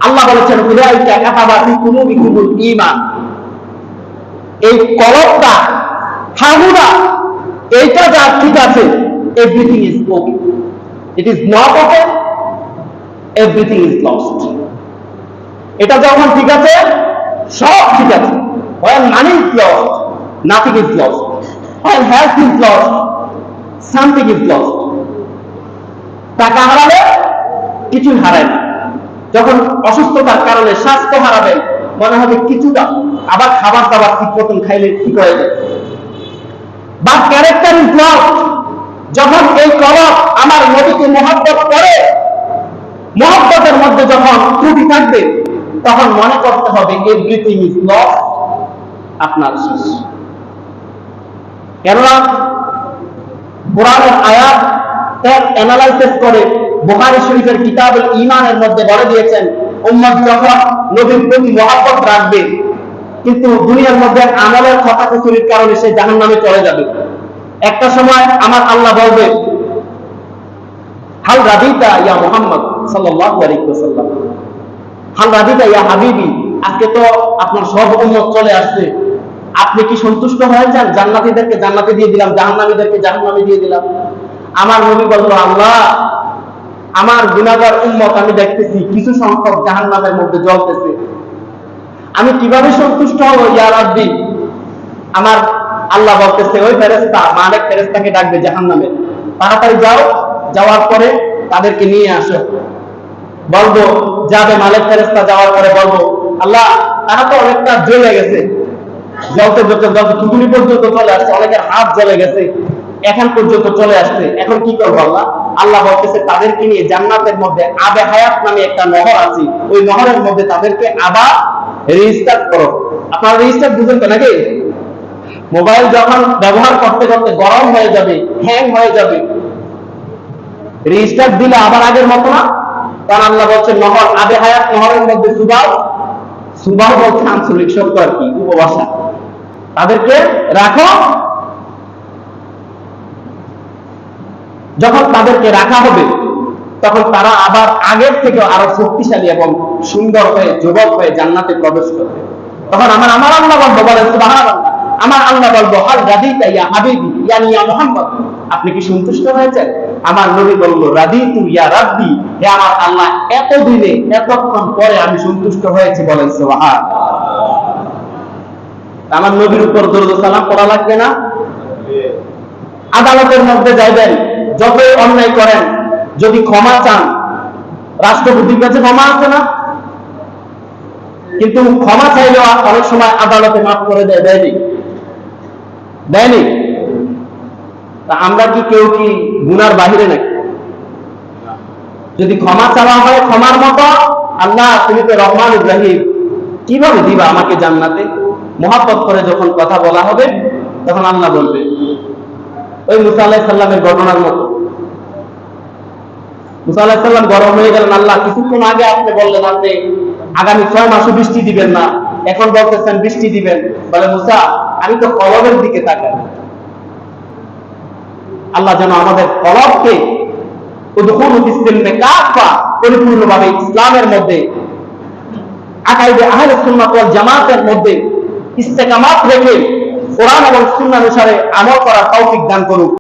আল্লাহ বলেছেন উলাইকা কাতাবা ফি কুলুবিকুমুল ঈমান। এই কলবটা হাগুরা এইটা যা ঠিক আছে, everything is okay. It is not okay, everything is lost. এটা যখন ঠিক আছে, সব ঠিক আছে। when money is lost, nothing is lost. when health is lost, something is lost. টাকা হারালে কিছুই হারায় না। যখন অসুস্থতার কারণে স্বাস্থ্য হারাবেন, মনে হবে কিছুটা, আবার খাবার দাবার ঠিক মতন খাইলে ঠিক হয়ে যায়। But character is lost. যখন এই কলব আমার নবীকে মহব্বত করে, মহব্বতের মধ্যে যখন ত্রুটি থাকবে, তখন মনে করতে হবে এভরিথিং ইজ লস্ট, আপনার শেষ। কেননা কোরআনের আয়াত এর অ্যানালাইসিস করে বুখারী শরীফের কিতাবুল ঈমানের মধ্যে বলে দিয়েছেন, উম্মত যখন নবীর প্রতি মহব্বত রাখবে, কিন্তু দুনিয়ার মধ্যে আমলের খতাখুরির কারণে সে জাহান্নামে চলে যাবে। একটা সময় আমার আল্লাহ বলবে, হাল রাদিতা ইয়া মুহাম্মদ সাল্লাল্লাহু আলাইহি ওয়াসাল্লাম, হাল রাদিতা ইয়া হাবিবি, আজকে তো আপনার সব উম্মত চলে আসছে, আপনি কি সন্তুষ্ট হয়েছেন? জান্নাতীদেরকে জান্নাতে দিয়ে দিলাম, জাহান্নামীদেরকে জাহান্নামে দিয়ে দিলাম। আমার নবী বলল, আল্লাহ, আমার গুনাহগার উম্মত আমি দেখতেছি কিছু সংখ্যক জাহান্নামের মধ্যে জ্বলতেছে, আমি কিভাবে সন্তুষ্ট হব ইয়া রাব্বি? আমার আল্লাহ বলতেছে, ওই ফেরেশতা মালিক ফেরেশতাকে ডাকবে জাহান্নামে, তাড়াতাড়ি যাও, যাওয়ার পরে তাদেরকে নিয়ে আসো। বলবো, যাবে মালিক ফেরেশতা, যাওয়ার পরে বলবো, আল্লাহ, তারা তো অনেকটা জ্বলে গেছে, জ্বলতে জ্বলতে জ্বলতে টুকুনি পর্যন্ত চলে আসছে, অনেকের হাত জ্বলে গেছে, এখন পর্যন্ত চলে আসছে, এখন কি করবো আল্লাহ? আল্লাহ বলতেছে, তাদেরকে নিয়ে জান্নাতের মধ্যে আবে হায়াত নামে একটা নহর আছে, ওই নহরের মধ্যে তাদেরকে আবার রিস্টার্ট করো। আপনারা রিস্টার্ট বুঝেন তো নাকি? মোবাইল যখন ব্যবহার করতে করতে গরম হয়ে যাবে, হ্যাং হয়ে যাবে, রিস্টার্ট দিলে আবার আগের মতো না। কারণ আল্লাহ বলছেন, নহর আবে হায়াত নহরের মধ্যে সুবাহ, সুবাহ বলছে আঞ্চলিক শব্দ আর কি, উপভাষা, তাদেরকে রাখো। যখন তাদেরকে রাখা হবে, তখন তারা আবার আগের থেকে আরো শক্তিশালী এবং সুন্দর হয়ে যুবক হয়ে জান্নাতে প্রবেশ করবে। তখন আমার আল্লাহ বলবো, বলেন সুবহানাল্লাহ, আমার আল্লাহ বলবো, হাল রাদিতা ইয়া হাবিবি ইয়ানি ইয়া মুহাম্মদ, আপনি কি সন্তুষ্ট হয়েছেন? আমার নবী বলল, রাদিতু ইয়া রাব্বি, হে আমার আল্লাহ, এতদিনে এতক্ষণ পরে আমি সন্তুষ্ট হয়েছি, বলেন সুবহানাল্লাহ। আমার নবীর উপর দরুদ ও সালাম পড়া লাগবে না? আদালতের মধ্যে যাইবেন, যতই অন্যায় করেন, যদি ক্ষমা চান, রাষ্ট্রপতির কাছে ক্ষমা আছে না? কিন্তু ক্ষমা চাইলেও অনেক সময় আদালতে মাফ করে দেয়, দেয়নি? দেয়নি? তা আমরা কি কেউ কি গুনার বাহিরে নাকি? যদি ক্ষমা চাওয়া হয় ক্ষমার মতো, আল্লাহ তুমি তো রহমান ইব্রাহিম, কিভাবে দিবা আমাকে জান্নাতে? মহব্বত করে যখন কথা বলা হবে, তখন আল্লাহ বলবে, ওই মুসা আলাইহিস সালামের ঘটনার মতো। মুসা আলাইহিস সালাম গরম হয়ে গেলেন, আল্লাহ, কিছুক্ষণ আগে আপনি বললেন আপনি আগামী 6 মাসও বৃষ্টি দিবেন না, এখন বলতেছেন বৃষ্টি দিবেন। বলে, মুসা, আমি তো কলবের দিকে তাকাই। আল্লাহ যেন আমাদের কলবকে উদখুলু ফিস-সিলমি কাফা, পরিপূর্ণভাবে ইসলামের মধ্যে, আকাইদে আহলে সুন্নাত ওয়াল জামাতের মধ্যে ইস্তেকামাত রেখে কোরআন এবং সুন্নাহ অনুসারে আমল করার তৌফিক দান করুন।